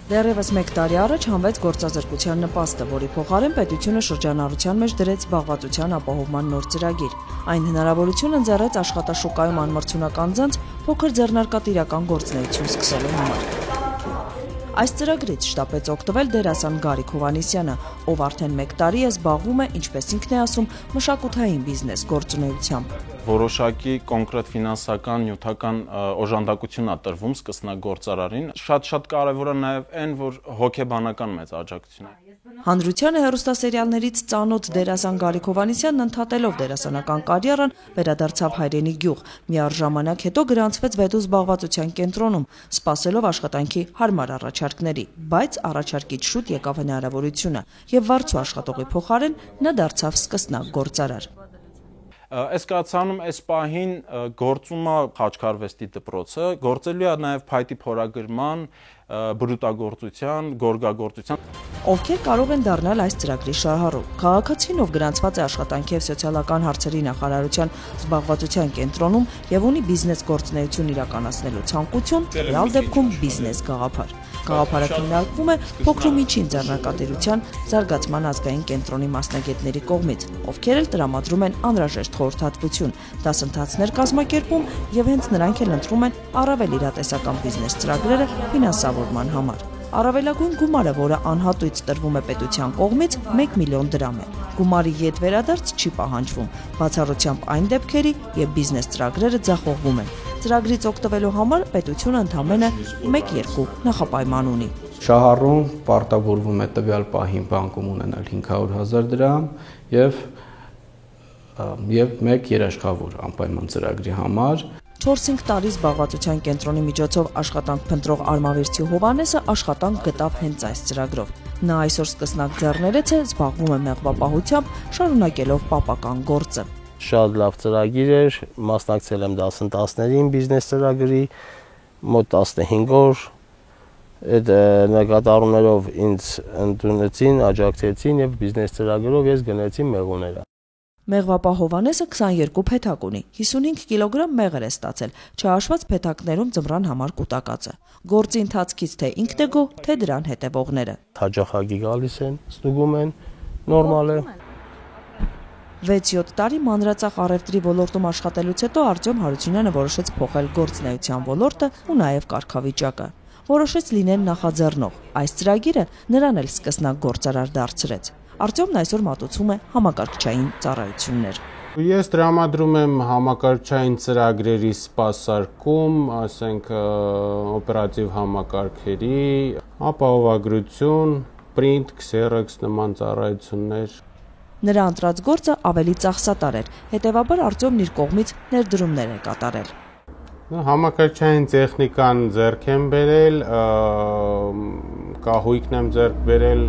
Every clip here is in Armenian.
Դեռևս մեկ տարի առաջ հանվեց գործազրկության նպաստը, որի փոխարեն պետությունը շրջանառության մեջ դրեց զբաղվածության ապահովման նոր ծրագիր։ Այն հնարավորություն ընձեռեց աշխատաշուկայում անմրցունակ անձանց փոքր ձեռնարկատիրական գործունեություն սկսելու համար։ Այս ծրագրից շտապեց օգտվել դերասան Գարիկ Հովհաննիսյանը, ով արդեն մեկ տարի է զբաղվում է, ինչպես ինքն է ասում, մշակութային բիզնես գործունեությամբ։ Որոշակի կոնկրետ ֆինանսական, նյութական օժանդակություն է տրվում սկսնագործարարին։ Շատ կարևոր է նաև այն, որ հոգեբանական մեծ աջակցություն է։ Հանրությանը հեռուստասերիալներից ծանոթ դերասան Գարիկ Հովհաննիսյանն ընդհատելով դերասանական կարիերան վերադարձավ հայրենի գյուղ։ Միառժամանակ հետո գրանցվեց Վեդու զբաղվածության կենտրոնում, սպասելով աշխատանքի հարմար առաջարկների, բայց առաջարկից շուտ եկավ հնարավորությունը, եւ վարձու աշխատողի փոխարեն նա դարձավ սկսնակ գործարար։ Այս կացանում այս պահին գործում է խաչքարվեստի դպրոցը, գործելու է նաև փայտի փորագրման, բրուտագործության, գորգագործության։ Ովքեր կարող են դառնալ այս ծրագրի շահառու։ Քաղաքացին, ով գրանցված է աշխատանքի եւ սոցիալական հարցերի նախարարության զբաղվածության կենտրոնում եւ ունի բիզնես գործունեություն իրականացնելու ցանկություն, real դեպքում բիզնես գաղափար։ Գաղափարը քննարկվում է փոքր ու միջին ձեռնարկատիրության զարգացման ազգային կենտրոնի մասնագետների կողմից, ովքեր էլ տրամադրում են անհրաժեշտ խորհրդատվություն, դասընթացներ կազմակերպում եւ հենց նրանք էլ ընտրում են առավել իրատեսական բիզնես ծրագրերը ֆինանսավորման համար։ Առավելագույն գումարը, որը անհատույց տրվում է պետության կողմից, 1 միլիոն դրամ է։ Գումարի ետ վերադարձ չի պահանջվում, բացառությամբ այն դեպքերի, երբ բիզնես ծրագրերը ձախողվում են։ Ծրագրից օգտվելու համար պետությունը ընդամենը 1-2 նախապայման ունի։ Շահառուն պարտավորվում է տվյալ պահին բանկում ունենալ 500,000 դրամ եւ մեկ երաշխավոր անպայման ծրագրի համար։ 4-5 տարի զբաղվածության կենտրոնի միջոցով աշխատանք փնտրող Արմավիրցի Հովհաննեսը աշխատանք գտավ հենց այս ծրագրով։ Նա այսօր սկսնակ ձեռներեց է, զբաղվում է մեղվապահությամբ, շարունակելով պապական գործը։ Շատ լավ ծրագիր էր, մասնակցել եմ դասընթացներին բիզնես ծրագրի, մոտ 15 օր։ Այդ նկատառումներով ինձ ընդունեցին, աջակցեցին եւ բիզնես ծրագրով ես գնացի մեղուները։ Մեղվապահ Հովհաննեսը 22 փեթակ ունի, 55 կիլոգրամ մեղր է ստացել, չհաշված փեթակներում ձմռան համար կուտակածը։ Գործի ընթացքից թե ինքն է գոհ, թե դրան հետևողները։ Հաճախակի գալիս են, ստուգում են, նորմալ է։ 6-7 տարի մանրածախ առևտրի ոլորտում աշխատելուց հետո Արտյոմ Հարությունյանը որոշեց փոխել գործունեության ոլորտը ու նաև կարգավիճակը։ Որոշեց լինել նախաձեռնող։ Այս ծրագիրը նրան էլ սկսնակ գործարար դարձրեց։ Արտյոմն այսօր մատուցում է համակարգչային ծառայություններ։ Ես տրամադրում եմ համակարգչային ծրագրերի սպասարկում, ասենք օպերատիվ համակարգերի, ապահովագրություն, print, Xerox նման ծառայություններ։ Նրա ընտրած գործը ավելի ծախսատար էր, հետևաբար Արտյոմն իր կողմից ներդրումներ է կատարել։ Համակարգչային տեխնիկան ձեռք եմ բերել, կահույքն եմ ձեռք բերել,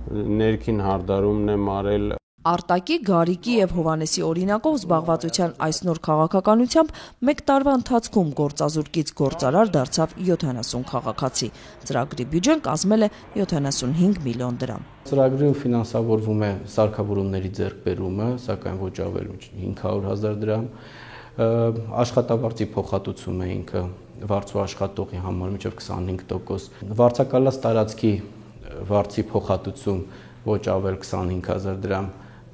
ներքին հարդարումն եմ արել։ Արտակի, Գարիկի եւ Հովհաննեսի օրինակով զբաղվածության այս նոր քաղաքականությամբ մեկ տարվա ընթացքում գործազուրկից գործարար դարձավ 70 քաղաքացի։ Ծրագրի բյուջեն կազմել է 75 միլիոն դրամ։ Ծրագրում ֆինանսավորվում է սարքավորումների ձեռքբերումը, սակայն ոչ ավել 500,000 դրամ։ Աշխատավարձի փոխհատուցում է ինքը վարձու աշխատողի համար մինչև 25%։ Վարձակալած տարածքի վարձի փոխհատուցում ոչ ավել 25,000 դրամ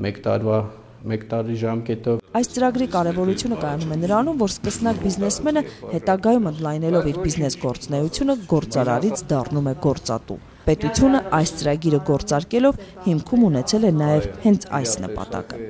մեկ տարի ժամկետով։ Այս ծրագրի կարևորությունը կայանում է նրանում, որ սկսնակ բիզնեսմենը հետագայում ընդլայնելով իր բիզնես գործունեությունը գործարարից դառնում է գործատու։ Պետությունը այս ծրագիրը գործարկելով հիմքում ունեցել է նաև հենց այս նպատակը։